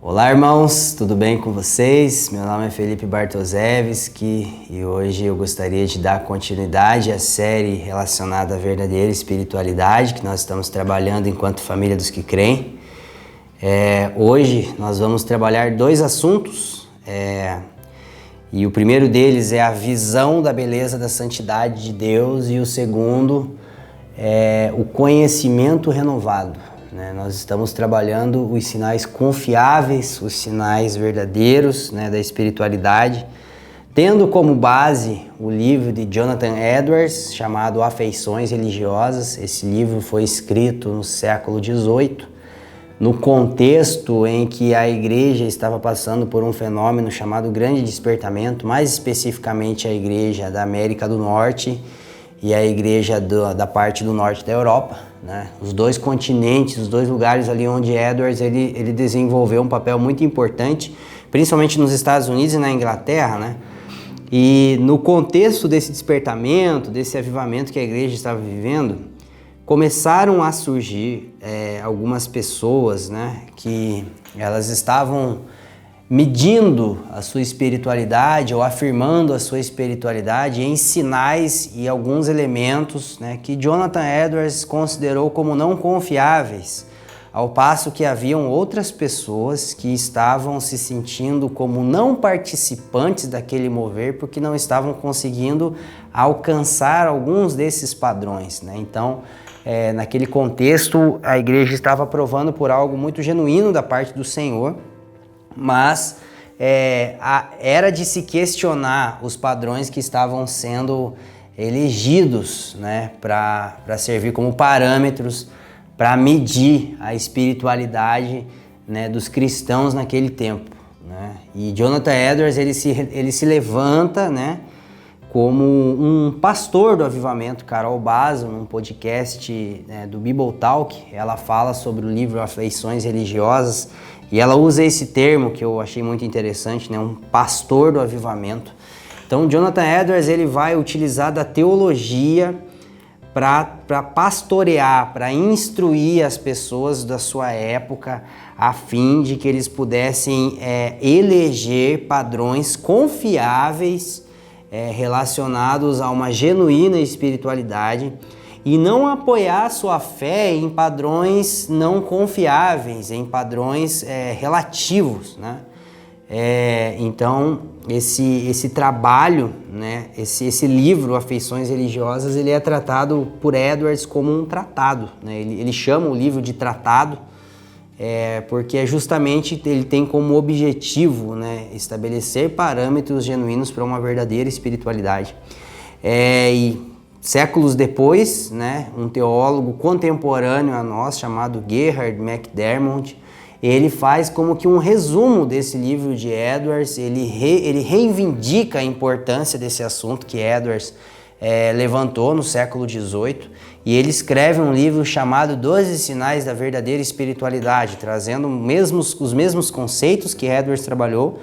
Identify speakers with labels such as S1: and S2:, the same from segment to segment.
S1: Olá, irmãos, tudo bem com vocês? Meu nome é Felipe Bartoszewski e hoje eu gostaria de dar continuidade à série relacionada à verdadeira espiritualidade que nós estamos trabalhando enquanto família dos que creem. Hoje nós vamos trabalhar dois assuntos e o primeiro deles é a visão da beleza da santidade de Deus e o segundo é o conhecimento renovado. Nós estamos trabalhando os sinais confiáveis, os sinais verdadeiros da espiritualidade, tendo como base o livro de Jonathan Edwards, chamado Afeições Religiosas. Esse livro foi escrito no século XVIII, no contexto em que a igreja estava passando por um fenômeno chamado Grande Despertamento, mais especificamente a igreja da América do Norte e a igreja da parte do norte da Europa, Os dois continentes, os dois lugares ali onde Edwards ele desenvolveu um papel muito importante, principalmente nos Estados Unidos e na Inglaterra, E no contexto desse despertamento, desse avivamento que a igreja estava vivendo, começaram a surgir algumas pessoas, que elas estavam medindo a sua espiritualidade ou afirmando a sua espiritualidade em sinais e alguns elementos que Jonathan Edwards considerou como não confiáveis, ao passo que haviam outras pessoas que estavam se sentindo como não participantes daquele mover porque não estavam conseguindo alcançar alguns desses padrões. Então, naquele contexto, a igreja estava provando por algo muito genuíno da parte do Senhor, mas era de se questionar os padrões que estavam sendo elegidos para servir como parâmetros para medir a espiritualidade dos cristãos naquele tempo. E Jonathan Edwards ele se levanta como um pastor do avivamento. Carol Basso, num podcast do Bible Talk, ela fala sobre o livro Afeições Religiosas e ela usa esse termo que eu achei muito interessante, um pastor do avivamento. Então, Jonathan Edwards ele vai utilizar da teologia para pastorear, para instruir as pessoas da sua época, a fim de que eles pudessem eleger padrões confiáveis relacionados a uma genuína espiritualidade e não apoiar sua fé em padrões não confiáveis, em padrões relativos. Então, esse trabalho, esse livro, Afeições Religiosas, ele é tratado por Edwards como um tratado. Ele chama o livro de tratado, porque justamente ele tem como objetivo estabelecer parâmetros genuínos para uma verdadeira espiritualidade. E séculos depois, um teólogo contemporâneo a nós, chamado Gerhard McDermott, ele faz como que um resumo desse livro de Edwards. Ele reivindica a importância desse assunto que Edwards levantou no século XVIII, e ele escreve um livro chamado 12 Sinais da Verdadeira Espiritualidade, trazendo os mesmos conceitos que Edwards trabalhou,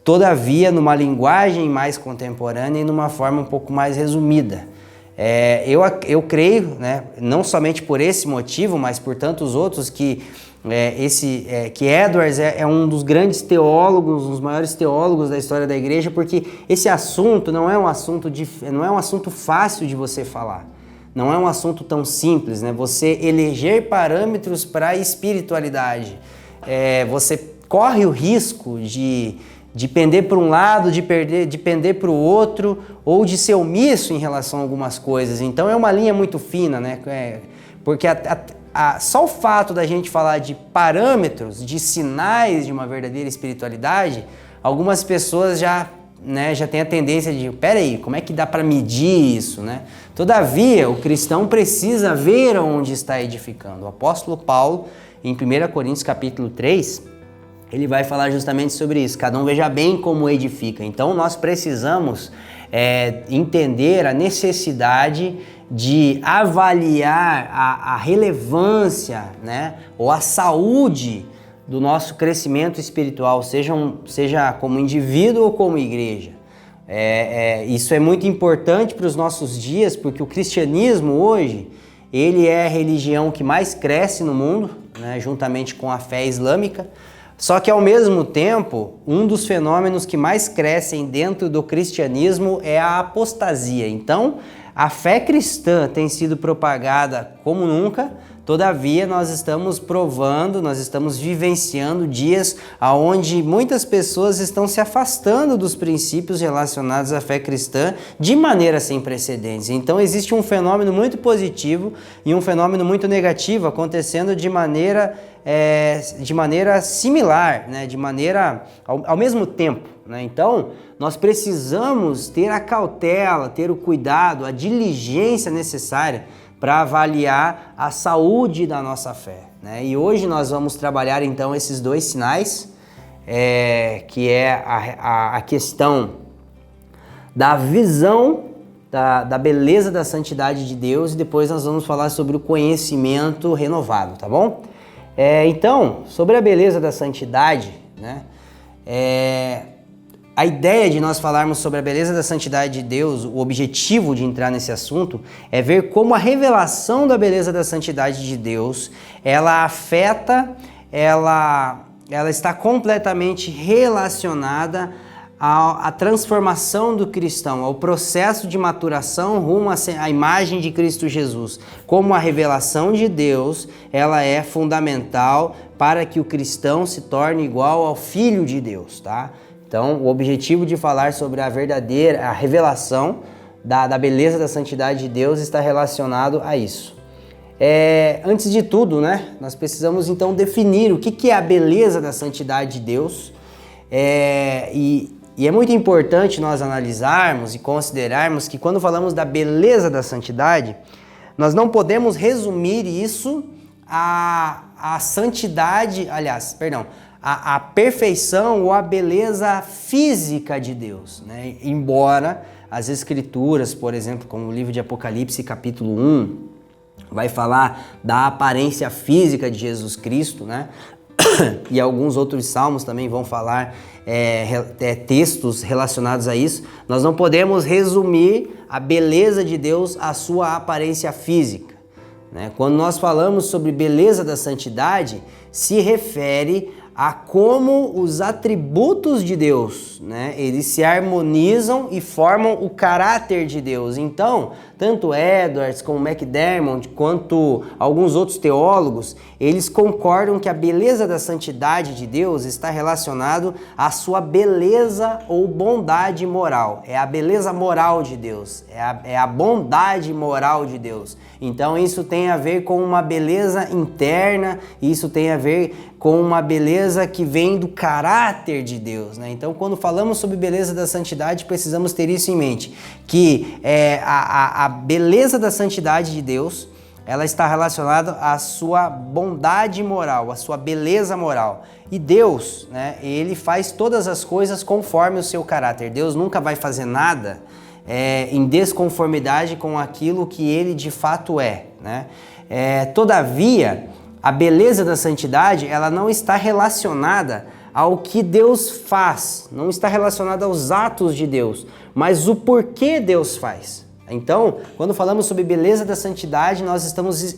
S1: todavia numa linguagem mais contemporânea e numa forma um pouco mais resumida. Eu creio, não somente por esse motivo, mas por tantos outros, que Edwards é um dos grandes teólogos, um dos maiores teólogos da história da igreja, porque esse assunto não é um assunto fácil de você falar, não é um assunto tão simples, Você eleger parâmetros para a espiritualidade, você corre o risco de pender para um lado, de pender para o outro, ou de ser omisso em relação a algumas coisas. Então é uma linha muito fina, porque só o fato da gente falar de parâmetros, de sinais de uma verdadeira espiritualidade, algumas pessoas já têm a tendência de, peraí, como é que dá para medir isso, Todavia, o cristão precisa ver onde está edificando. O apóstolo Paulo, em 1 Coríntios capítulo 3, ele vai falar justamente sobre isso. Cada um veja bem como edifica. Então, nós precisamos entender a necessidade de avaliar a relevância, ou a saúde do nosso crescimento espiritual, seja como indivíduo ou como igreja. Isso é muito importante para os nossos dias, porque o cristianismo hoje, ele é a religião que mais cresce no mundo, juntamente com a fé islâmica. Só que ao mesmo tempo, um dos fenômenos que mais crescem dentro do cristianismo é a apostasia. Então, a fé cristã tem sido propagada como nunca. Todavia, nós estamos provando, nós estamos vivenciando dias onde muitas pessoas estão se afastando dos princípios relacionados à fé cristã de maneira sem precedentes. Então, existe um fenômeno muito positivo e um fenômeno muito negativo acontecendo de maneira similar, né? De maneira ao mesmo tempo, né? Então, nós precisamos ter a cautela, ter o cuidado, a diligência necessária para avaliar a saúde da nossa fé, né? E hoje nós vamos trabalhar então esses dois sinais, que é a questão da visão da beleza da santidade de Deus, e depois nós vamos falar sobre o conhecimento renovado, tá bom? Então, sobre a beleza da santidade, né? A ideia de nós falarmos sobre a beleza da santidade de Deus, o objetivo de entrar nesse assunto, é ver como a revelação da beleza da santidade de Deus, ela afeta, ela está completamente relacionada à transformação do cristão, ao processo de maturação rumo à imagem de Cristo Jesus. Como a revelação de Deus, ela é fundamental para que o cristão se torne igual ao Filho de Deus, tá? Então, o objetivo de falar sobre a revelação da beleza da santidade de Deus está relacionado a isso. Antes de tudo, né, nós precisamos então definir o que é a beleza da santidade de Deus. E é muito importante nós analisarmos e considerarmos que quando falamos da beleza da santidade, nós não podemos resumir isso à santidade, a perfeição ou a beleza física de Deus, né? Embora as Escrituras, por exemplo, como o livro de Apocalipse, capítulo 1, vai falar da aparência física de Jesus Cristo, né? E alguns outros salmos também vão falar textos relacionados a isso. Nós não podemos resumir a beleza de Deus à sua aparência física, né? Quando nós falamos sobre beleza da santidade, se refere a como os atributos de Deus, né, eles se harmonizam e formam o caráter de Deus. Então, tanto Edwards como McDermott, quanto alguns outros teólogos, eles concordam que a beleza da santidade de Deus está relacionado à sua beleza ou bondade moral. É a beleza moral de Deus, é a bondade moral de Deus. Então, isso tem a ver com uma beleza interna, isso tem a ver com uma beleza que vem do caráter de Deus, né? Então, quando falamos sobre beleza da santidade, precisamos ter isso em mente, que a beleza da santidade de Deus, ela está relacionada à sua bondade moral, à sua beleza moral. E Deus, né, ele faz todas as coisas conforme o seu caráter. Deus nunca vai fazer nada em desconformidade com aquilo que ele de fato é, né? Todavia, a beleza da santidade, ela não está relacionada ao que Deus faz, não está relacionada aos atos de Deus, mas o porquê Deus faz. Então, quando falamos sobre beleza da santidade, nós estamos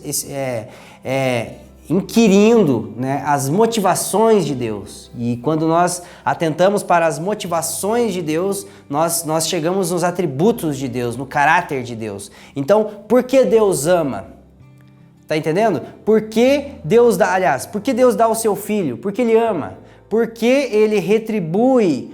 S1: inquirindo, né, as motivações de Deus. E quando nós atentamos para as motivações de Deus, nós chegamos nos atributos de Deus, no caráter de Deus. Então, por que Deus ama? Tá entendendo? Por que Deus dá o seu Filho? Porque Ele ama. Porque Ele retribui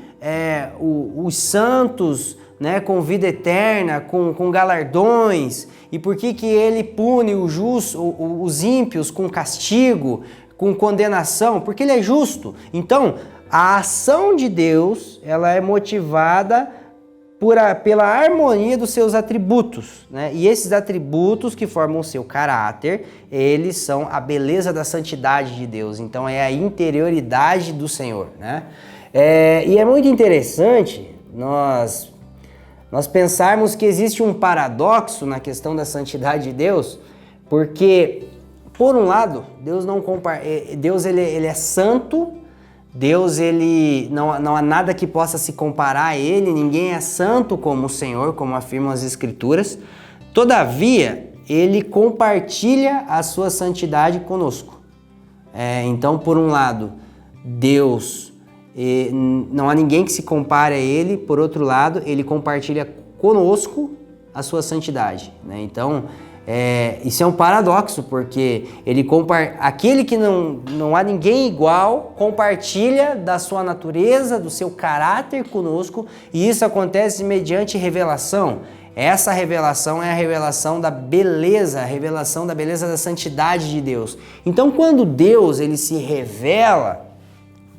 S1: os santos, né, com vida eterna, com galardões. E por que Ele pune os ímpios com castigo, com condenação? Porque Ele é justo. Então, a ação de Deus, ela é motivada pela harmonia dos seus atributos, né? E esses atributos que formam o seu caráter, eles são a beleza da santidade de Deus. Então é a interioridade do Senhor, né? E é muito interessante nós pensarmos que existe um paradoxo na questão da santidade de Deus, porque, por um lado, Deus ele é santo. Deus, não há nada que possa se comparar a Ele, ninguém é santo como o Senhor, como afirmam as Escrituras. Todavia, Ele compartilha a sua santidade conosco. Então, por um lado, Deus, não há ninguém que se compare a Ele. Por outro lado, Ele compartilha conosco a sua santidade, né? Então, isso é um paradoxo, porque aquele que não há ninguém igual compartilha da sua natureza, do seu caráter conosco, e isso acontece mediante revelação. Essa revelação é a revelação da beleza, a revelação da beleza da santidade de Deus. Então, quando Deus ele se revela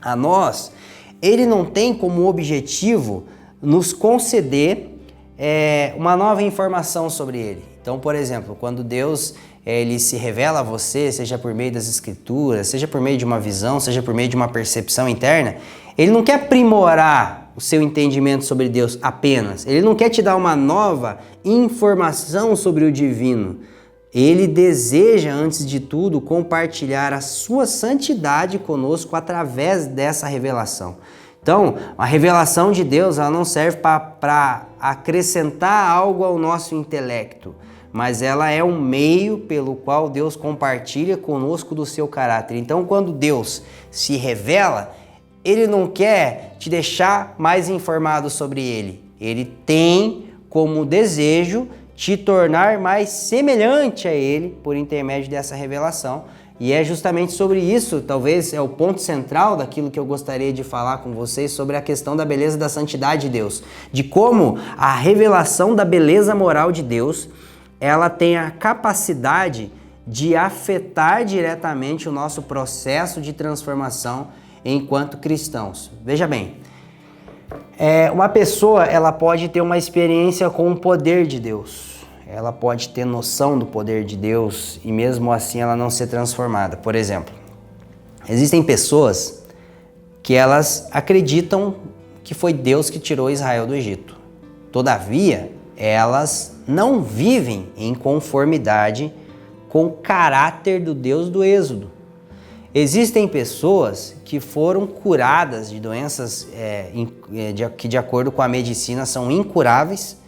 S1: a nós, Ele não tem como objetivo nos conceder uma nova informação sobre Ele. Então, por exemplo, quando Deus ele se revela a você, seja por meio das Escrituras, seja por meio de uma visão, seja por meio de uma percepção interna, Ele não quer aprimorar o seu entendimento sobre Deus apenas. Ele não quer te dar uma nova informação sobre o divino. Ele deseja, antes de tudo, compartilhar a sua santidade conosco através dessa revelação. Então, a revelação de Deus ela não serve para acrescentar algo ao nosso intelecto, mas ela é um meio pelo qual Deus compartilha conosco do seu caráter. Então, quando Deus se revela, Ele não quer te deixar mais informado sobre Ele. Ele tem como desejo te tornar mais semelhante a Ele por intermédio dessa revelação. E é justamente sobre isso, talvez é o ponto central daquilo que eu gostaria de falar com vocês, sobre a questão da beleza da santidade de Deus. De como a revelação da beleza moral de Deus, ela tem a capacidade de afetar diretamente o nosso processo de transformação enquanto cristãos. Veja bem, uma pessoa ela pode ter uma experiência com o poder de Deus. Ela pode ter noção do poder de Deus e mesmo assim ela não ser transformada. Por exemplo, existem pessoas que elas acreditam que foi Deus que tirou Israel do Egito. Todavia, elas não vivem em conformidade com o caráter do Deus do Êxodo. Existem pessoas que foram curadas de doenças que, de acordo com a medicina, são incuráveis,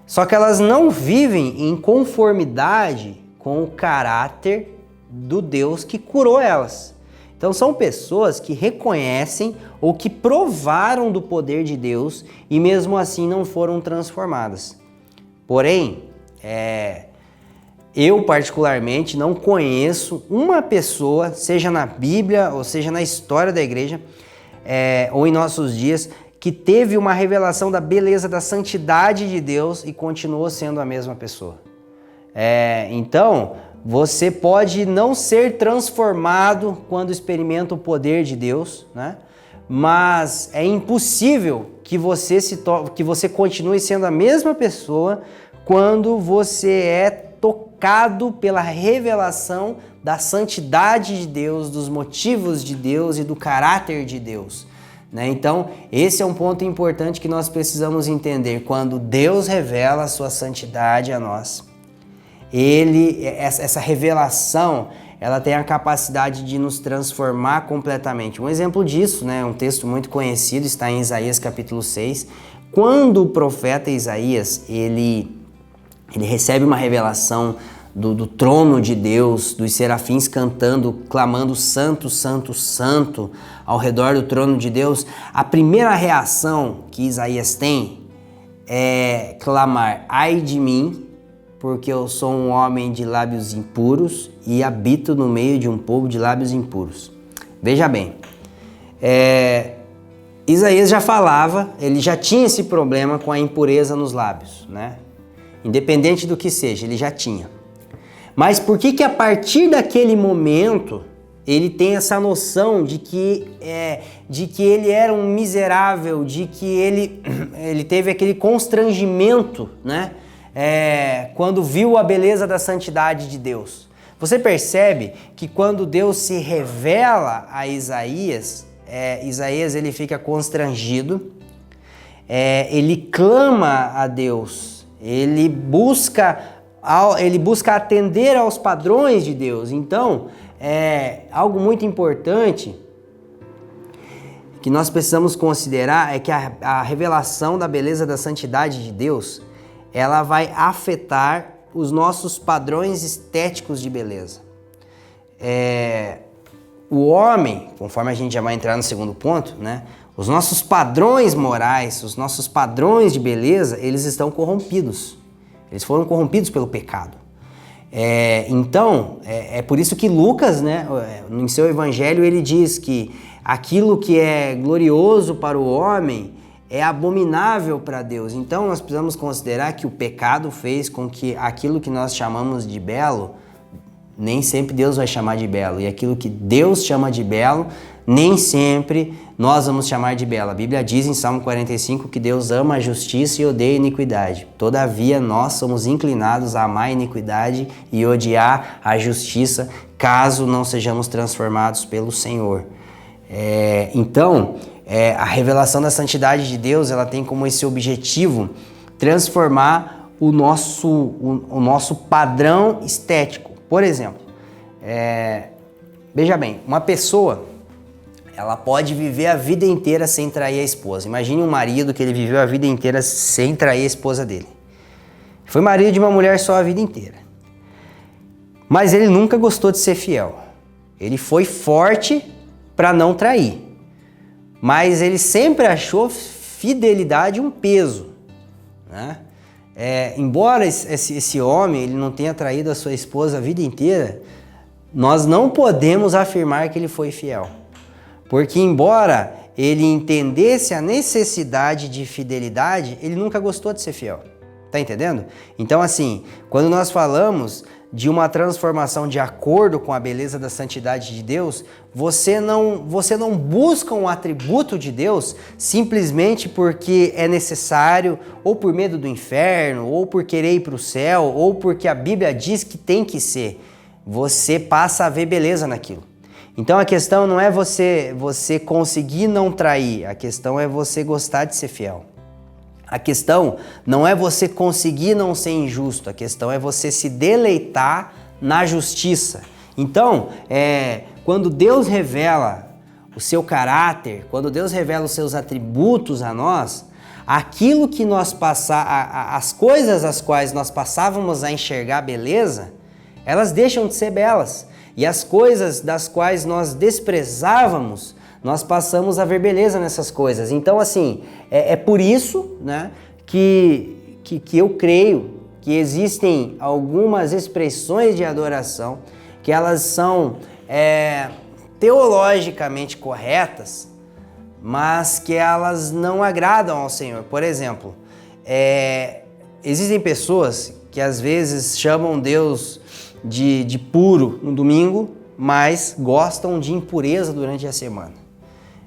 S1: só que elas não vivem em conformidade com o caráter do Deus que curou elas. Então são pessoas que reconhecem ou que provaram do poder de Deus e mesmo assim não foram transformadas. Porém, eu particularmente não conheço uma pessoa, seja na Bíblia ou seja na história da igreja ou em nossos dias, que teve uma revelação da beleza, da santidade de Deus e continuou sendo a mesma pessoa. Então, você pode não ser transformado quando experimenta o poder de Deus, né? Mas é impossível que você continue sendo a mesma pessoa quando você é tocado pela revelação da santidade de Deus, dos motivos de Deus e do caráter de Deus. Então, esse é um ponto importante que nós precisamos entender. Quando Deus revela a sua santidade a nós, essa revelação, ela tem a capacidade de nos transformar completamente. Um exemplo disso, um texto muito conhecido, está em Isaías capítulo 6. Quando o profeta Isaías, ele recebe uma revelação do trono de Deus, dos serafins cantando, clamando santo, santo, santo ao redor do trono de Deus, a primeira reação que Isaías tem é clamar: ai de mim, porque eu sou um homem de lábios impuros e habito no meio de um povo de lábios impuros. Veja bem, Isaías já falava, ele já tinha esse problema com a impureza nos lábios, Independente do que seja, ele já tinha. Mas por que a partir daquele momento ele tem essa noção de que ele era um miserável, de que ele teve aquele constrangimento, quando viu a beleza da santidade de Deus? Você percebe que quando Deus se revela a Isaías, Isaías ele fica constrangido, ele clama a Deus, ele busca atender aos padrões de Deus. Então, algo muito importante que nós precisamos considerar é que a revelação da beleza da santidade de Deus, ela vai afetar os nossos padrões estéticos de beleza. o homem, conforme a gente já vai entrar no segundo ponto, né? Os nossos padrões morais, os nossos padrões de beleza, eles estão corrompidos. Eles foram corrompidos pelo pecado. Então, é por isso que Lucas, né, em seu evangelho, ele diz que aquilo que é glorioso para o homem é abominável para Deus. Então, nós precisamos considerar que o pecado fez com que aquilo que nós chamamos de belo, nem sempre Deus vai chamar de belo. E aquilo que Deus chama de belo, nem sempre nós vamos chamar de belo. A Bíblia diz em Salmo 45 que Deus ama a justiça e odeia a iniquidade. Todavia, nós somos inclinados a amar a iniquidade e odiar a justiça, caso não sejamos transformados pelo Senhor. Então, a revelação da santidade de Deus, ela tem como esse objetivo transformar o nosso padrão estético. Por exemplo, veja bem, uma pessoa, ela pode viver a vida inteira sem trair a esposa. Imagine um marido que ele viveu a vida inteira sem trair a esposa dele. Foi marido de uma mulher só a vida inteira. Mas ele nunca gostou de ser fiel. Ele foi forte para não trair. Mas ele sempre achou fidelidade um peso, né? Embora esse homem ele não tenha traído a sua esposa a vida inteira, nós não podemos afirmar que ele foi fiel. Porque embora ele entendesse a necessidade de fidelidade, ele nunca gostou de ser fiel. Tá entendendo? Então assim, quando nós falamos de uma transformação de acordo com a beleza da santidade de Deus, você não busca um atributo de Deus simplesmente porque é necessário, ou por medo do inferno, ou por querer ir para o céu, ou porque a Bíblia diz que tem que ser. Você passa a ver beleza naquilo. Então a questão não é você conseguir não trair, a questão é você gostar de ser fiel. A questão não é você conseguir não ser injusto, a questão é você se deleitar na justiça. Então, quando Deus revela o seu caráter, quando Deus revela os seus atributos a nós, aquilo que nós as coisas às quais nós passávamos a enxergar beleza, elas deixam de ser belas. E as coisas das quais nós desprezávamos, nós passamos a ver beleza nessas coisas. Então, assim, é por isso, né, que eu creio que existem algumas expressões de adoração que elas são teologicamente corretas, mas que elas não agradam ao Senhor. Por exemplo, existem pessoas que às vezes chamam Deus de puro no domingo, mas gostam de impureza durante a semana.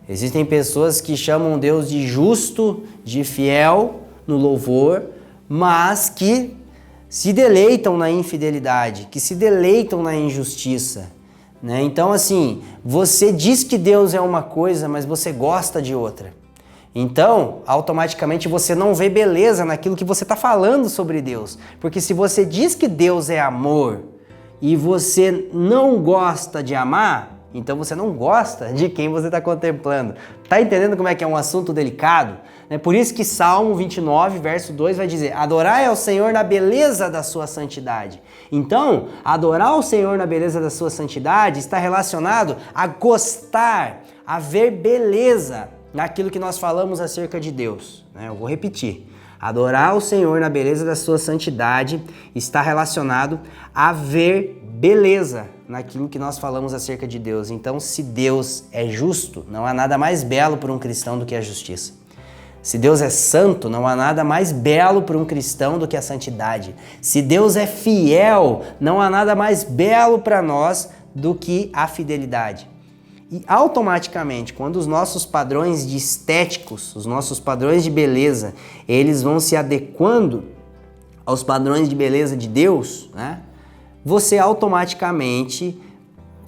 S1: Existem pessoas que chamam Deus de justo, de fiel no louvor, mas que se deleitam na infidelidade, que se deleitam na injustiça, né? Então, assim, você diz que Deus é uma coisa, mas você gosta de outra. Então, automaticamente você não vê beleza naquilo que você está falando sobre Deus. Porque se você diz que Deus é amor e você não gosta de amar, então você não gosta de quem você está contemplando. Tá entendendo como é que é um assunto delicado? Por isso que Salmo 29, verso 2 vai dizer: adorai ao Senhor na beleza da sua santidade. Então, adorar ao Senhor na beleza da sua santidade está relacionado a gostar, a ver beleza naquilo que nós falamos acerca de Deus. Eu vou repetir. Adorar o Senhor na beleza da sua santidade está relacionado a ver beleza naquilo que nós falamos acerca de Deus. Então, se Deus é justo, não há nada mais belo para um cristão do que a justiça. Se Deus é santo, não há nada mais belo para um cristão do que a santidade. Se Deus é fiel, não há nada mais belo para nós do que a fidelidade. E automaticamente, quando os nossos padrões de estéticos, os nossos padrões de beleza, eles vão se adequando aos padrões de beleza de Deus, né? Você automaticamente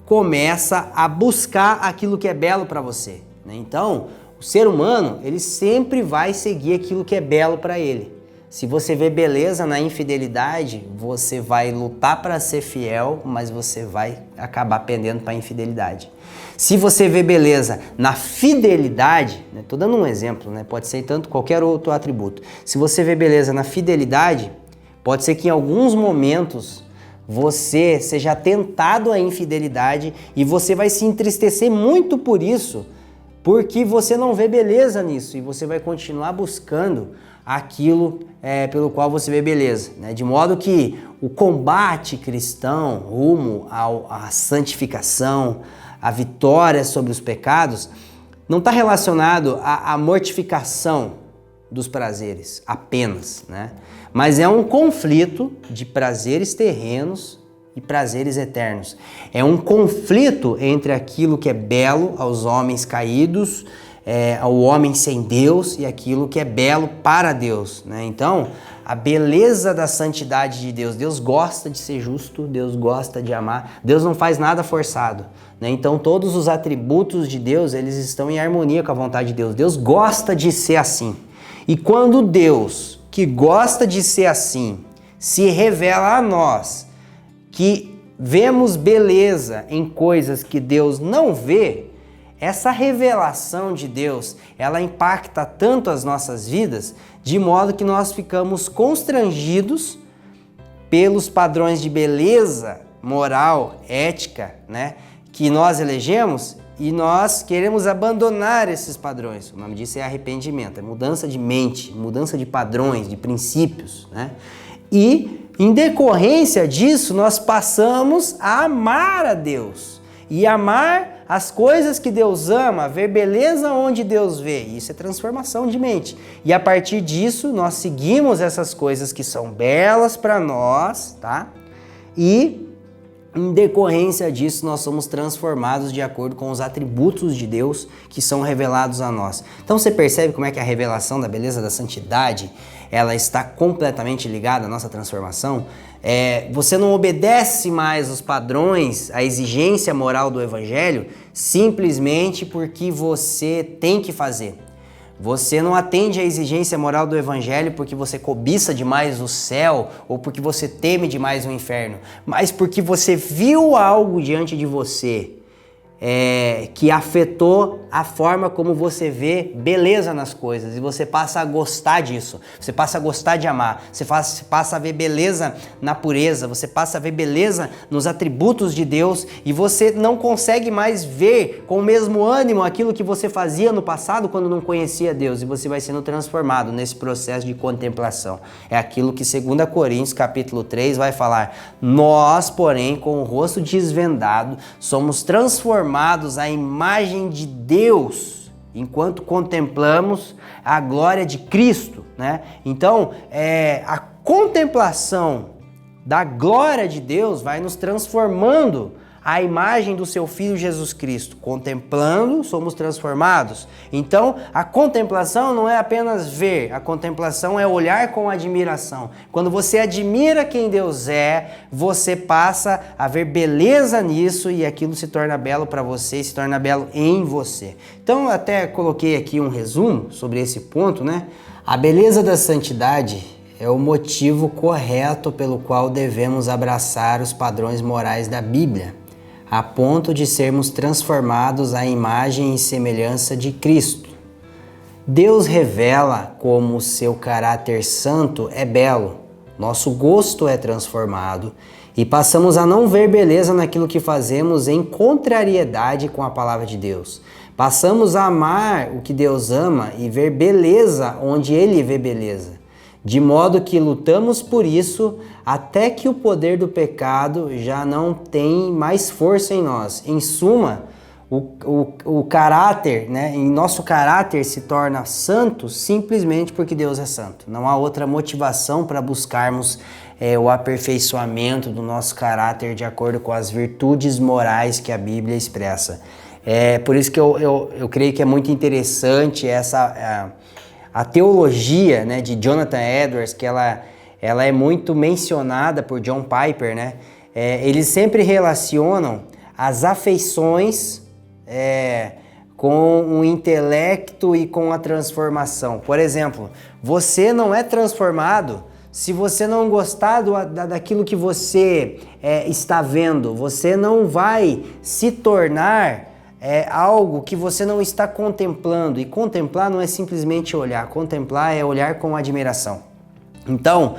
S1: começa a buscar aquilo que é belo para você, né? Então, o ser humano, ele sempre vai seguir aquilo que é belo para ele. Se você vê beleza na infidelidade, você vai lutar para ser fiel, mas você vai acabar pendendo para a infidelidade. Se você vê beleza na fidelidade, estou dando um exemplo, pode ser tanto qualquer outro atributo. Se você vê beleza na fidelidade, pode ser que em alguns momentos você seja tentado à infidelidade e você vai se entristecer muito por isso, porque você não vê beleza nisso e você vai continuar buscando aquilo pelo qual você vê beleza, né? De modo que o combate cristão rumo à santificação, à vitória sobre os pecados, não está relacionado à mortificação dos prazeres apenas, né? Mas é um conflito de prazeres terrenos e prazeres eternos. É um conflito entre aquilo que é belo aos homens caídos, ao homem sem Deus, e aquilo que é belo para Deus, né? Então, a beleza da santidade de Deus, Deus gosta de ser justo, Deus gosta de amar, Deus não faz nada forçado, né? Então, todos os atributos de Deus, eles estão em harmonia com a vontade de Deus. Deus gosta de ser assim. E quando Deus, que gosta de ser assim, se revela a nós, que vemos beleza em coisas que Deus não vê, essa revelação de Deus, ela impacta tanto as nossas vidas, de modo que nós ficamos constrangidos pelos padrões de beleza moral, ética, né, que nós elegemos, e nós queremos abandonar esses padrões. O nome disso é arrependimento, é mudança de mente, mudança de padrões, de princípios, né? E em decorrência disso, nós passamos a amar a Deus e amar as coisas que Deus ama, ver beleza onde Deus vê. Isso é transformação de mente. E a partir disso, nós seguimos essas coisas que são belas para nós, tá? E em decorrência disso, nós somos transformados de acordo com os atributos de Deus que são revelados a nós. Então você percebe como é que a revelação da beleza da santidade, ela está completamente ligada à nossa transformação? Você não obedece mais os padrões, a exigência moral do Evangelho, simplesmente porque você tem que fazer. Você não atende à exigência moral do Evangelho porque você cobiça demais o céu ou porque você teme demais o inferno, mas porque você viu algo diante de você que afetou a forma como você vê beleza nas coisas, e você passa a gostar disso, você passa a gostar de amar, você passa a ver beleza na pureza, você passa a ver beleza nos atributos de Deus, e você não consegue mais ver com o mesmo ânimo aquilo que você fazia no passado quando não conhecia Deus, e você vai sendo transformado nesse processo de contemplação. É aquilo que 2 Coríntios capítulo 3 vai falar: nós, porém, com o rosto desvendado, somos transformados à imagem de Deus, enquanto contemplamos a glória de Cristo, né? Então, a contemplação da glória de Deus vai nos transformando à imagem do seu Filho Jesus Cristo. Contemplando, somos transformados. Então, a contemplação não é apenas ver, a contemplação é olhar com admiração. Quando você admira quem Deus é, você passa a ver beleza nisso, e aquilo se torna belo para você, se torna belo em você. Então, eu até coloquei aqui um resumo sobre esse ponto, né? A beleza da santidade é o motivo correto pelo qual devemos abraçar os padrões morais da Bíblia, a ponto de sermos transformados à imagem e semelhança de Cristo. Deus revela como o seu caráter santo é belo, nosso gosto é transformado e passamos a não ver beleza naquilo que fazemos em contrariedade com a palavra de Deus. Passamos a amar o que Deus ama e ver beleza onde Ele vê beleza. De modo que lutamos por isso até que o poder do pecado já não tem mais força em nós. Em suma, o caráter, né, em nosso caráter se torna santo simplesmente porque Deus é santo. Não há outra motivação para buscarmos o aperfeiçoamento do nosso caráter de acordo com as virtudes morais que a Bíblia expressa. Por isso que eu creio que é muito interessante a teologia, né, de Jonathan Edwards, que ela é muito mencionada por John Piper, né? Eles sempre relacionam as afeições com o intelecto e com a transformação. Por exemplo, você não é transformado se você não gostar daquilo que você está vendo. Você não vai se tornar algo que você não está contemplando. E contemplar não é simplesmente olhar. Contemplar é olhar com admiração. Então,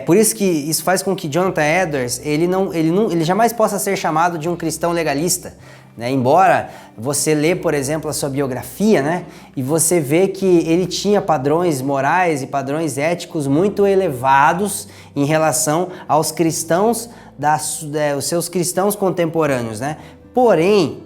S1: por isso que isso faz com que Jonathan Edwards, ele jamais possa ser chamado de um cristão legalista, né? Embora você lê, por exemplo, a sua biografia, né? E você vê que ele tinha padrões morais e padrões éticos muito elevados em relação aos cristãos, os seus cristãos contemporâneos, né? Porém,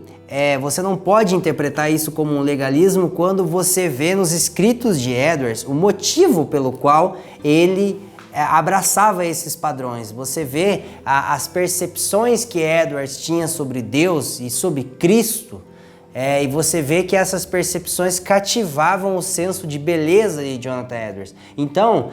S1: você não pode interpretar isso como um legalismo quando você vê nos escritos de Edwards o motivo pelo qual ele abraçava esses padrões. Você vê as percepções que Edwards tinha sobre Deus e sobre Cristo, e você vê que essas percepções cativavam o senso de beleza de Jonathan Edwards. Então,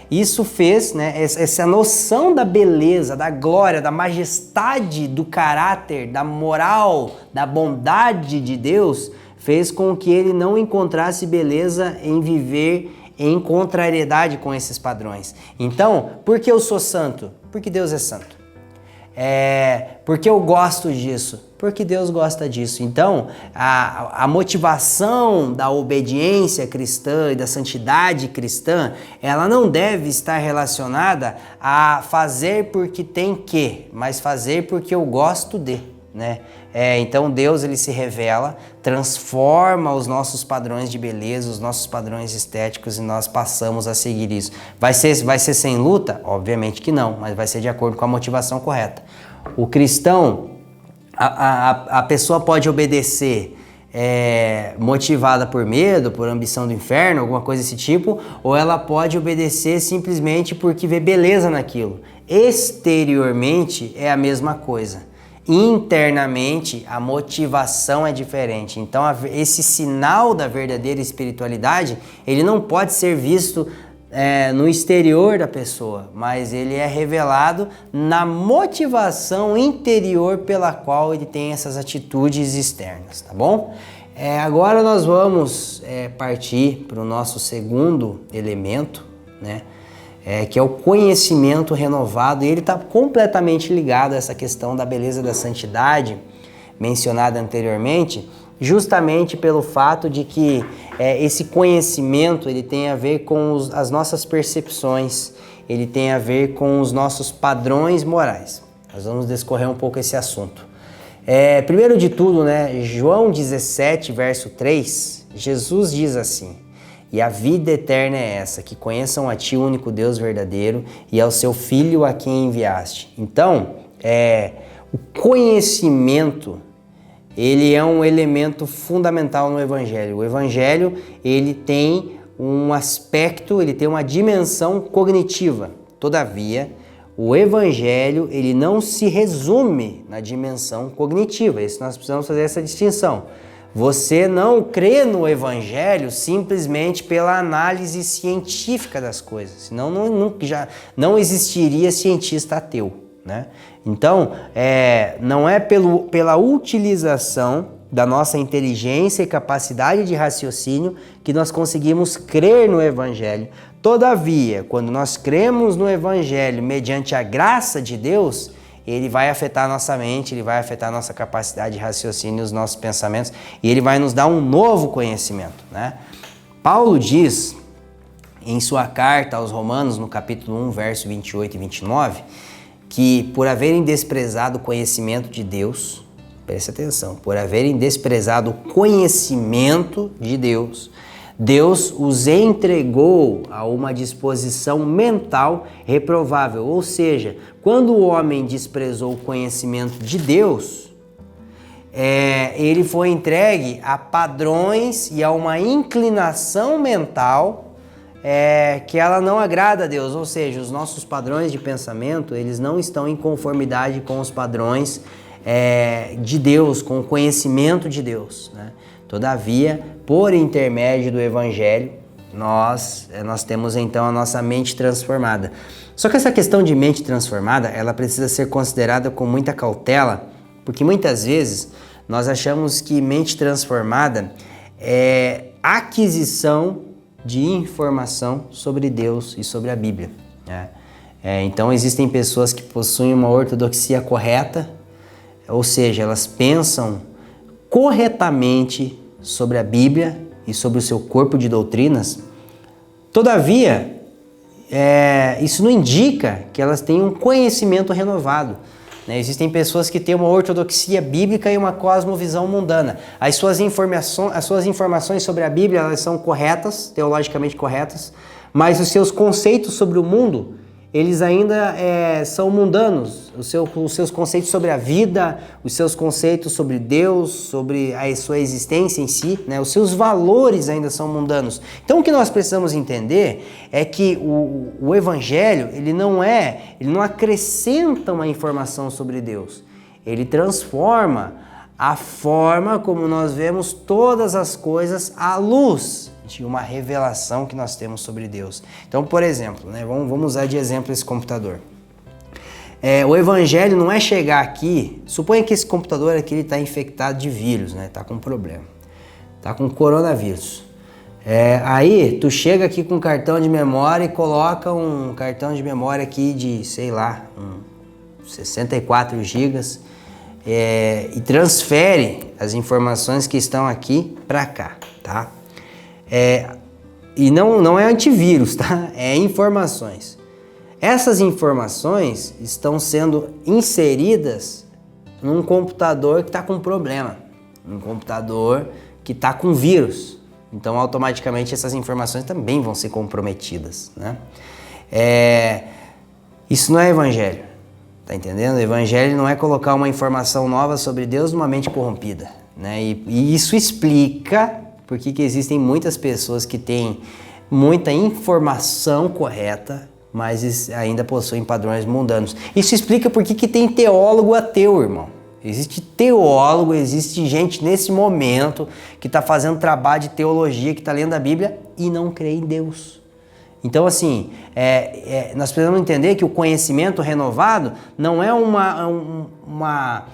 S1: isso fez, né, essa noção da beleza, da glória, da majestade, do caráter, da moral, da bondade de Deus, fez com que ele não encontrasse beleza em viver em contrariedade com esses padrões. Então, por que eu sou santo? Porque Deus é santo. Porque eu gosto disso? Porque Deus gosta disso. Então, a motivação da obediência cristã e da santidade cristã, ela não deve estar relacionada a fazer porque tem que, mas fazer porque eu gosto de, né? Então Deus, ele se revela, transforma os nossos padrões de beleza, os nossos padrões estéticos, e nós passamos a seguir isso. Vai ser sem luta? Obviamente que não, mas vai ser de acordo com a motivação correta. O cristão, a pessoa pode obedecer motivada por medo, por ambição do inferno, alguma coisa desse tipo, ou ela pode obedecer simplesmente porque vê beleza naquilo. Exteriormente é a mesma coisa. Internamente, a motivação é diferente. Então, esse sinal da verdadeira espiritualidade, ele não pode ser visto no exterior da pessoa, mas ele é revelado na motivação interior pela qual ele tem essas atitudes externas, tá bom? Agora nós vamos partir para o nosso segundo elemento, né? Que é o conhecimento renovado, e ele está completamente ligado a essa questão da beleza da santidade mencionada anteriormente, justamente pelo fato de que esse conhecimento ele tem a ver com as nossas percepções, ele tem a ver com os nossos padrões morais. Nós vamos discorrer um pouco esse assunto. Primeiro de tudo, né, João 17, verso 3, Jesus diz assim: e a vida eterna é essa, que conheçam a Ti, o único Deus verdadeiro, e ao Seu Filho a quem enviaste. Então, o conhecimento, ele é um elemento fundamental no Evangelho. O Evangelho, ele tem um aspecto, ele tem uma dimensão cognitiva. Todavia, o Evangelho, ele não se resume na dimensão cognitiva. Isso nós precisamos fazer essa distinção. Você não crê no Evangelho simplesmente pela análise científica das coisas, senão já não existiria cientista ateu, né? Então, não é pela utilização da nossa inteligência e capacidade de raciocínio que nós conseguimos crer no Evangelho. Todavia, quando nós cremos no Evangelho mediante a graça de Deus, ele vai afetar a nossa mente, ele vai afetar a nossa capacidade de raciocínio, os nossos pensamentos, e ele vai nos dar um novo conhecimento, né? Paulo diz em sua carta aos Romanos, no capítulo 1, verso 28 e 29, que por haverem desprezado o conhecimento de Deus, preste atenção, por haverem desprezado o conhecimento de Deus, Deus os entregou a uma disposição mental reprovável. Ou seja, quando o homem desprezou o conhecimento de Deus, ele foi entregue a padrões e a uma inclinação mental que ela não agrada a Deus. Ou seja, os nossos padrões de pensamento, eles não estão em conformidade com os padrões de Deus, com o conhecimento de Deus, né? Todavia, por intermédio do Evangelho, nós temos então a nossa mente transformada. Só que essa questão de mente transformada, ela precisa ser considerada com muita cautela, porque muitas vezes nós achamos que mente transformada é aquisição de informação sobre Deus e sobre a Bíblia, né? Então existem pessoas que possuem uma ortodoxia correta, ou seja, elas pensam corretamente sobre a Bíblia e sobre o seu corpo de doutrinas. Todavia, isso não indica que elas tenham um conhecimento renovado. Né? Existem pessoas que têm uma ortodoxia bíblica e uma cosmovisão mundana. As suas informações sobre a Bíblia, elas são corretas, teologicamente corretas, mas os seus conceitos sobre o mundo, eles ainda são mundanos. Os seus conceitos sobre a vida, os seus conceitos sobre Deus, sobre a sua existência em si, né? Os seus valores ainda são mundanos. Então o que nós precisamos entender é que o Evangelho, ele não acrescenta uma informação sobre Deus. Ele transforma a forma como nós vemos todas as coisas à luz de uma revelação que nós temos sobre Deus. Então, por exemplo, né, vamos usar de exemplo esse computador. O Evangelho não é chegar aqui, suponha que esse computador aqui está infectado de vírus, né, está com problema, está com coronavírus. Aí tu chega aqui com um cartão de memória e coloca um cartão de memória aqui de, sei lá, 64 gigas e transfere as informações que estão aqui para cá, tá? E não é antivírus, tá? É informações. Essas informações estão sendo inseridas num computador que está com problema, um computador que está com vírus. Então, automaticamente, essas informações também vão ser comprometidas, né? Isso não é evangelho, tá entendendo? O evangelho não é colocar uma informação nova sobre Deus numa mente corrompida, né? E isso explica por que existem muitas pessoas que têm muita informação correta, mas ainda possuem padrões mundanos. Isso explica por que tem teólogo ateu, irmão. Existe teólogo, existe gente nesse momento que está fazendo trabalho de teologia, que está lendo a Bíblia e não crê em Deus. Então, assim, nós precisamos entender que o conhecimento renovado não é uma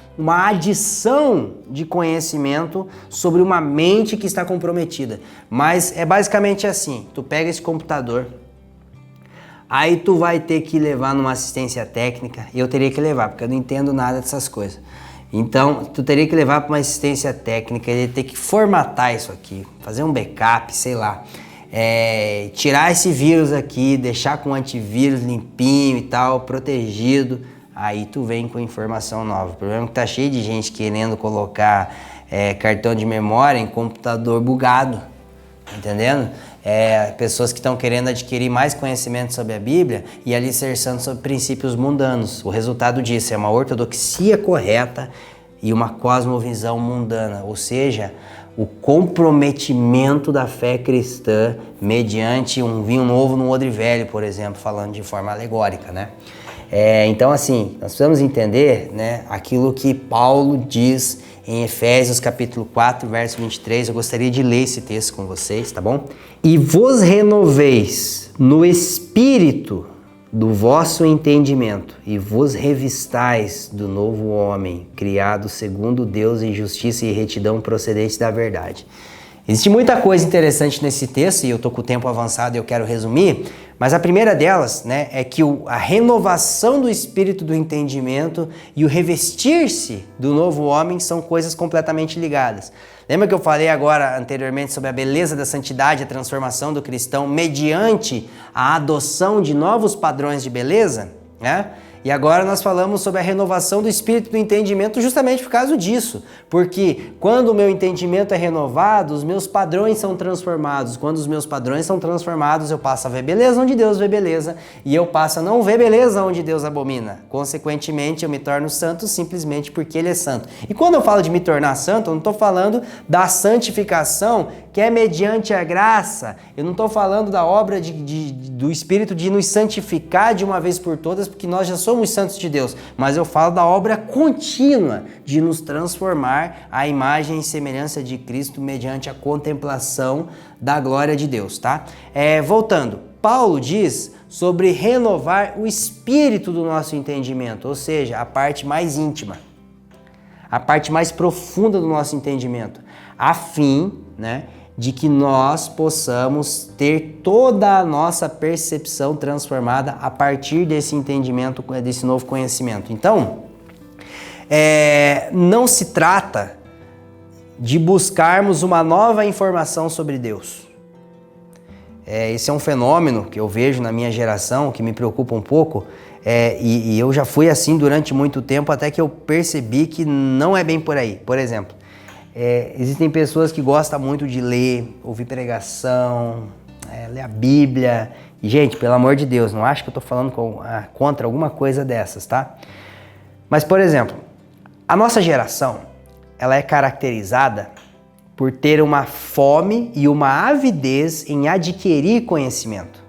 S1: adição de conhecimento sobre uma mente que está comprometida. Mas é basicamente assim, tu pega esse computador, aí tu vai ter que levar numa assistência técnica, e eu teria que levar, porque eu não entendo nada dessas coisas. Então, tu teria que levar para uma assistência técnica, ele ter que formatar isso aqui, fazer um backup, sei lá. Tirar esse vírus aqui, deixar com o antivírus limpinho e tal, protegido, aí tu vem com informação nova. O problema é que tá cheio de gente querendo colocar cartão de memória em computador bugado, entendendo? Pessoas que estão querendo adquirir mais conhecimento sobre a Bíblia e alicerçando sobre princípios mundanos. O resultado disso é uma ortodoxia correta e uma cosmovisão mundana, ou seja, o comprometimento da fé cristã mediante um vinho novo num odre velho, por exemplo, falando de forma alegórica, né? Então, assim, nós precisamos entender, né, aquilo que Paulo diz em Efésios capítulo 4, verso 23. Eu gostaria de ler esse texto com vocês, tá bom? E vos renoveis no espírito do vosso entendimento e vos revistais do novo homem, criado segundo Deus em justiça e retidão procedentes da verdade. Existe muita coisa interessante nesse texto e eu estou com o tempo avançado e eu quero resumir, mas a primeira delas, né, é que a renovação do espírito do entendimento e o revestir-se do novo homem são coisas completamente ligadas. Lembra que eu falei agora anteriormente sobre a beleza da santidade, a transformação do cristão mediante a adoção de novos padrões de beleza, né? E agora nós falamos sobre a renovação do espírito do entendimento justamente por causa disso. Porque quando o meu entendimento é renovado, os meus padrões são transformados. Quando os meus padrões são transformados, eu passo a ver beleza onde Deus vê beleza e eu passo a não ver beleza onde Deus abomina. Consequentemente, eu me torno santo simplesmente porque Ele é santo. E quando eu falo de me tornar santo, eu não estou falando da santificação que é mediante a graça. Eu não estou falando da obra do Espírito de nos santificar de uma vez por todas, porque nós já somos santos de Deus, mas eu falo da obra contínua de nos transformar à imagem e semelhança de Cristo mediante a contemplação da glória de Deus, tá? Voltando, Paulo diz sobre renovar o espírito do nosso entendimento, ou seja, a parte mais íntima, a parte mais profunda do nosso entendimento, a fim, né, de que nós possamos ter toda a nossa percepção transformada a partir desse entendimento, desse novo conhecimento. Então, não se trata de buscarmos uma nova informação sobre Deus. esse é um fenômeno que eu vejo na minha geração, que me preocupa um pouco, e eu já fui assim durante muito tempo, até que eu percebi que não é bem por aí. Por exemplo, existem pessoas que gostam muito de ler, ouvir pregação, ler a Bíblia. E, gente, pelo amor de Deus, não acho que eu estou falando contra alguma coisa dessas, tá? Mas, por exemplo, a nossa geração, ela é caracterizada por ter uma fome e uma avidez em adquirir conhecimento.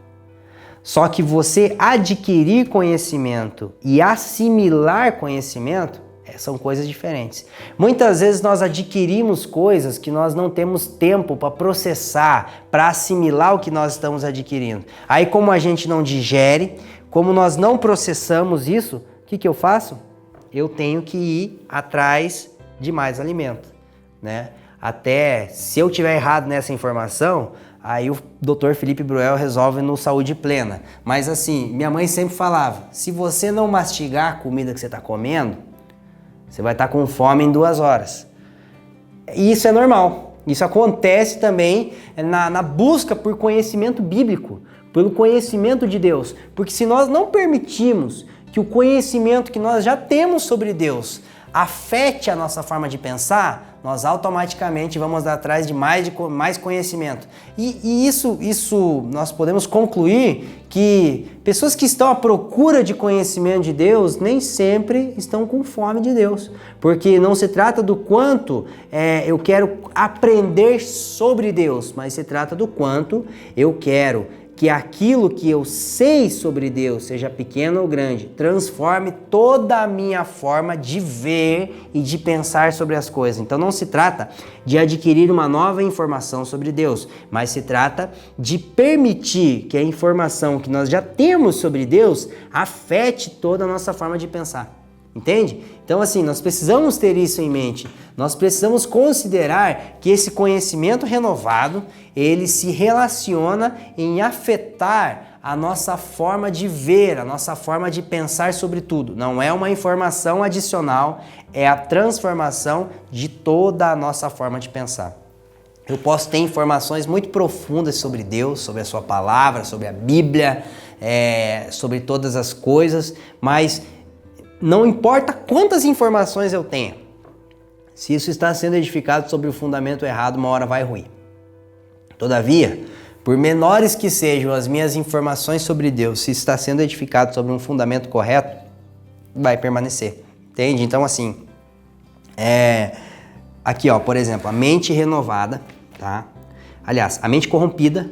S1: Só que você adquirir conhecimento e assimilar conhecimento são coisas diferentes. Muitas vezes nós adquirimos coisas que nós não temos tempo para processar, para assimilar o que nós estamos adquirindo. Aí, como a gente não digere, como nós não processamos isso, o que eu faço? Eu tenho que ir atrás de mais alimento, né? Até, se eu tiver errado nessa informação, aí o Dr. Felipe Bruel resolve no Saúde Plena. Mas assim, minha mãe sempre falava, se você não mastigar a comida que você está comendo, você vai estar com fome em 2 horas. E isso é normal. Isso acontece também na busca por conhecimento bíblico, pelo conhecimento de Deus. Porque se nós não permitirmos que o conhecimento que nós já temos sobre Deus afete a nossa forma de pensar, nós automaticamente vamos atrás de mais conhecimento. E isso nós podemos concluir que pessoas que estão à procura de conhecimento de Deus nem sempre estão com fome de Deus. Porque não se trata do quanto eu quero aprender sobre Deus, mas se trata do quanto eu quero que aquilo que eu sei sobre Deus, seja pequeno ou grande, transforme toda a minha forma de ver e de pensar sobre as coisas. Então não se trata de adquirir uma nova informação sobre Deus, mas se trata de permitir que a informação que nós já temos sobre Deus afete toda a nossa forma de pensar. Entende? Então assim, nós precisamos ter isso em mente. Nós precisamos considerar que esse conhecimento renovado, ele se relaciona em afetar a nossa forma de ver, a nossa forma de pensar sobre tudo. Não é uma informação adicional, é a transformação de toda a nossa forma de pensar. Eu posso ter informações muito profundas sobre Deus, sobre a sua palavra, sobre a Bíblia, sobre todas as coisas, mas não importa quantas informações eu tenha, se isso está sendo edificado sobre o fundamento errado, uma hora vai ruir. Todavia, por menores que sejam as minhas informações sobre Deus, se está sendo edificado sobre um fundamento correto, vai permanecer. Entende? Então, assim, aqui, ó, por exemplo, a mente renovada, tá? Aliás, a mente corrompida,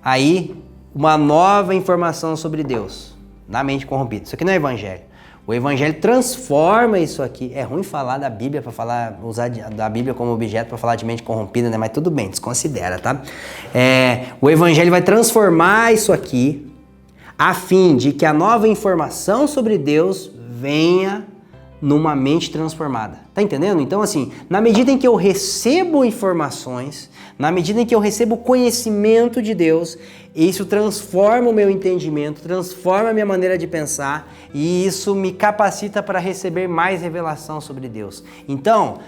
S1: aí uma nova informação sobre Deus na mente corrompida. Isso aqui não é evangelho. O evangelho transforma isso aqui. É ruim falar da Bíblia usar da Bíblia como objeto para falar de mente corrompida, né? Mas tudo bem, desconsidera, tá? O evangelho vai transformar isso aqui a fim de que a nova informação sobre Deus venha numa mente transformada. Tá entendendo? Então, assim, na medida em que eu recebo informações, na medida em que eu recebo conhecimento de Deus, isso transforma o meu entendimento, transforma a minha maneira de pensar e isso me capacita para receber mais revelação sobre Deus. Então,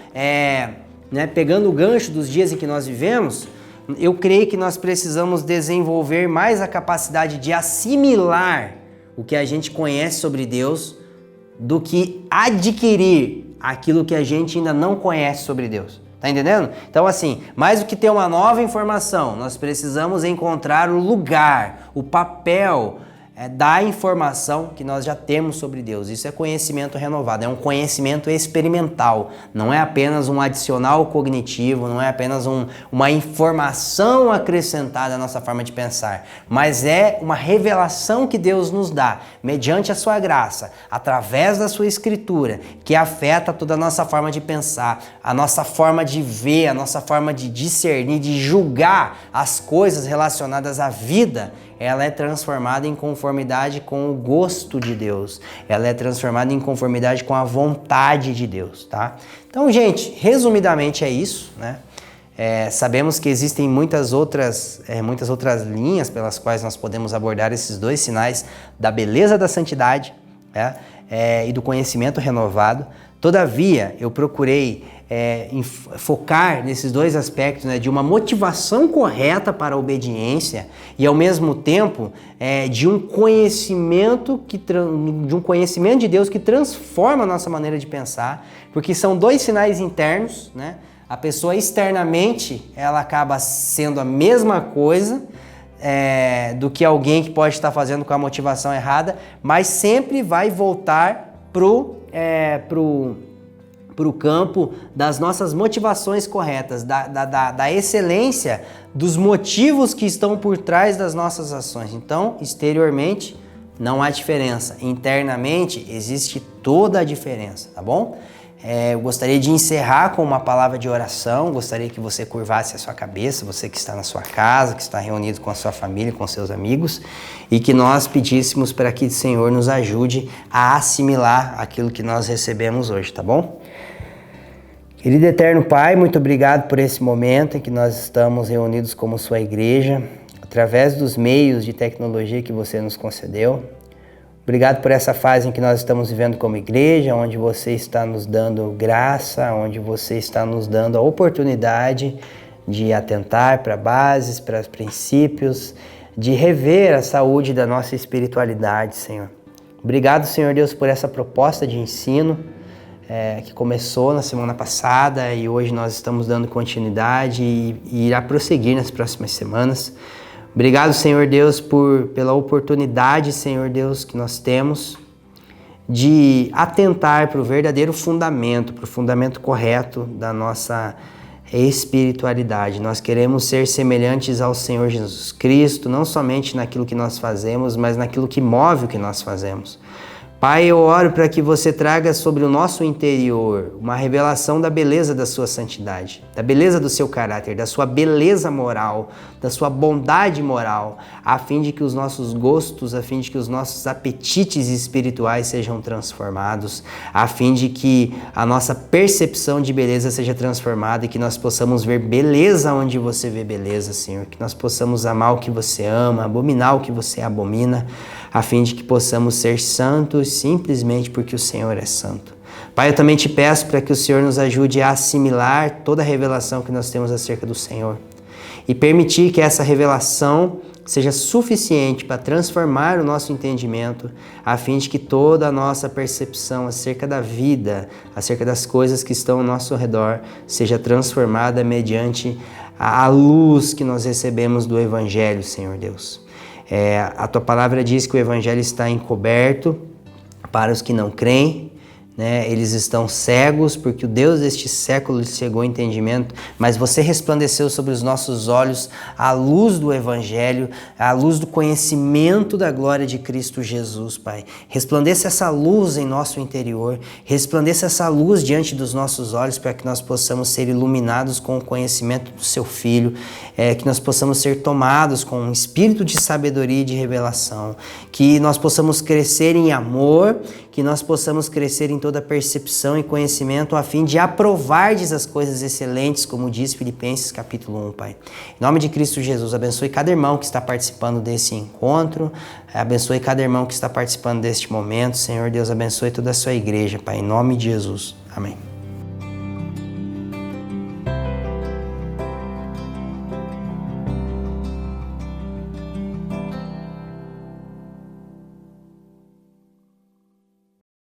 S1: pegando o gancho dos dias em que nós vivemos, eu creio que nós precisamos desenvolver mais a capacidade de assimilar o que a gente conhece sobre Deus do que adquirir aquilo que a gente ainda não conhece sobre Deus. Tá entendendo? Então assim, mais do que ter uma nova informação, nós precisamos encontrar o lugar, o papel da informação que nós já temos sobre Deus. Isso é conhecimento renovado, é um conhecimento experimental. Não é apenas um adicional cognitivo, não é apenas uma informação acrescentada à nossa forma de pensar, mas é uma revelação que Deus nos dá, mediante a sua graça, através da sua escritura, que afeta toda a nossa forma de pensar, a nossa forma de ver, a nossa forma de discernir, de julgar as coisas relacionadas à vida. Ela é transformada em conformidade com o gosto de Deus. Ela é transformada em conformidade com a vontade de Deus, tá? Então, gente, resumidamente é isso, né? Sabemos que existem muitas outras linhas pelas quais nós podemos abordar esses dois sinais da beleza da santidade, e do conhecimento renovado. Todavia, eu procurei focar nesses dois aspectos, né, de uma motivação correta para a obediência e, ao mesmo tempo, de um conhecimento de Deus que transforma a nossa maneira de pensar, porque são dois sinais internos, né? A pessoa externamente, ela acaba sendo a mesma coisa do que alguém que pode estar fazendo com a motivação errada, mas sempre vai voltar pro campo das nossas motivações corretas, da excelência dos motivos que estão por trás das nossas ações. Então, exteriormente, não há diferença. Internamente, existe toda a diferença, tá bom? Eu gostaria de encerrar com uma palavra de oração, gostaria que você curvasse a sua cabeça, você que está na sua casa, que está reunido com a sua família, com seus amigos, e que nós pedíssemos para que o Senhor nos ajude a assimilar aquilo que nós recebemos hoje, tá bom? Querido Eterno Pai, muito obrigado por esse momento em que nós estamos reunidos como sua igreja, através dos meios de tecnologia que você nos concedeu. Obrigado por essa fase em que nós estamos vivendo como igreja, onde você está nos dando graça, onde você está nos dando a oportunidade de atentar para bases, para princípios, de rever a saúde da nossa espiritualidade, Senhor. Obrigado, Senhor Deus, por essa proposta de ensino que começou na semana passada e hoje nós estamos dando continuidade e irá prosseguir nas próximas semanas. Obrigado, Senhor Deus, pela oportunidade, Senhor Deus, que nós temos de atentar para o verdadeiro fundamento, para o fundamento correto da nossa espiritualidade. Nós queremos ser semelhantes ao Senhor Jesus Cristo, não somente naquilo que nós fazemos, mas naquilo que move o que nós fazemos. Pai, eu oro para que você traga sobre o nosso interior uma revelação da beleza da sua santidade, da beleza do seu caráter, da sua beleza moral, da sua bondade moral, a fim de que os nossos gostos, a fim de que os nossos apetites espirituais sejam transformados, a fim de que a nossa percepção de beleza seja transformada e que nós possamos ver beleza onde você vê beleza, Senhor, que nós possamos amar o que você ama, abominar o que você abomina, a fim de que possamos ser santos simplesmente porque o Senhor é santo. Pai, eu também te peço para que o Senhor nos ajude a assimilar toda a revelação que nós temos acerca do Senhor e permitir que essa revelação seja suficiente para transformar o nosso entendimento, a fim de que toda a nossa percepção acerca da vida, acerca das coisas que estão ao nosso redor, seja transformada mediante a luz que nós recebemos do Evangelho, Senhor Deus. A tua palavra diz que o Evangelho está encoberto para os que não creem, né? Eles estão cegos porque o Deus deste século lhes cegou o entendimento, mas você resplandeceu sobre os nossos olhos a luz do Evangelho, a luz do conhecimento da glória de Cristo Jesus, Pai. Resplandeça essa luz em nosso interior, resplandeça essa luz diante dos nossos olhos para que nós possamos ser iluminados com o conhecimento do Seu Filho, que nós possamos ser tomados com um espírito de sabedoria e de revelação, que nós possamos crescer em amor, que nós possamos crescer em toda percepção e conhecimento a fim de aprovardes as coisas excelentes, como diz Filipenses capítulo 1, Pai. Em nome de Cristo Jesus, abençoe cada irmão que está participando desse encontro, abençoe cada irmão que está participando deste momento, Senhor Deus, abençoe toda a sua igreja, Pai, em nome de Jesus. Amém.